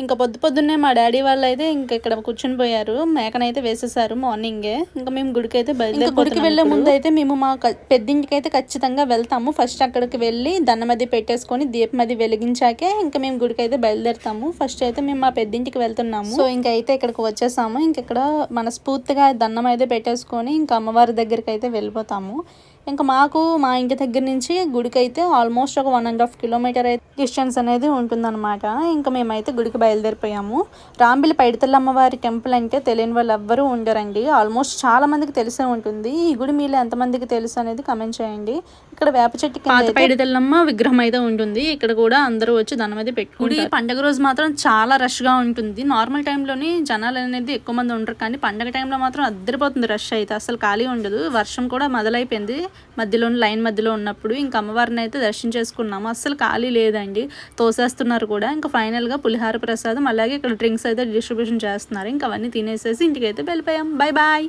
ఇంకా పొద్దున్నే మా డాడీ వాళ్ళు అయితే ఇంకా ఇక్కడ కూర్చుని పోయారు. మేకనైతే వేసేసారు మార్నింగే. ఇంకా మేము గుడికి అయితే బయలుదేరి గుడికి వెళ్ళే ముందు అయితే మేము మా పెద్దింటికి అయితే ఖచ్చితంగా వెళ్తాము. ఫస్ట్ అక్కడికి వెళ్ళి దండం అది పెట్టేసుకొని దీపం అది వెలిగించాకే ఇంకా మేము గుడికి అయితే బయలుదేరుతాము. ఫస్ట్ అయితే మేము మా పెద్దింటికి వెళ్తున్నాము. సో ఇంకా అయితే ఇక్కడికి వచ్చేసాము. ఇక్కడ మనస్ఫూర్తిగా దండం అయితే పెట్టేసుకొని ఇంకా అమ్మవారి దగ్గరికి అయితే వెళ్ళిపోతాము. ఇంకా మాకు మా ఇంటి దగ్గర నుంచి గుడికి అయితే ఆల్మోస్ట్ ఒక 1.5 కిలోమీటర్ అయితే డిస్టెన్స్ అనేది ఉంటుందన్నమాట. ఇంకా మేమైతే గుడికి బయలుదేరిపోయాము. రాంబిలి పైడితల్లి అమ్మవారి టెంపుల్ అంటే తెలియని వాళ్ళు ఎవ్వరూ ఉండరండి. ఆల్మోస్ట్ చాలా మందికి తెలిసే ఉంటుంది. ఈ గుడి మీలో ఎంతమందికి తెలుసు అనేది కమెంట్ చేయండి. ఇక్కడ వేప చెట్టు కింద పైడితల్లమ్మ విగ్రహం అయితే ఉంటుంది. ఇక్కడ కూడా అందరూ వచ్చి దండం అయితే పెట్టుకుంటారు. పండుగ రోజు మాత్రం చాలా రష్ గా ఉంటుంది. నార్మల్ టైంలోని జనాలు అనేది ఎక్కువ మంది ఉండరు, కానీ పండుగ టైంలో మాత్రం అద్దరిపోతుంది రష్ అయితే. అసలు ఖాళీ ఉండదు. వర్షం కూడా మొదలైపోయింది మధ్యలో, లైన్ మధ్యలో ఉన్నప్పుడు. ఇంకా అమ్మవారిని అయితే దర్శనం చేసుకున్నాము. అస్సలు ఖాళీ లేదండి, తోసేస్తున్నారు కూడా. ఇంకా ఫైనల్గా పులిహార ప్రసాదం అలాగే ఇక్కడ డ్రింక్స్ అయితే డిస్ట్రిబ్యూషన్ చేస్తున్నారు. ఇంకా అవన్నీ తినేసేసి ఇంటికి అయితే వెళ్ళిపోయాం. Bye bye.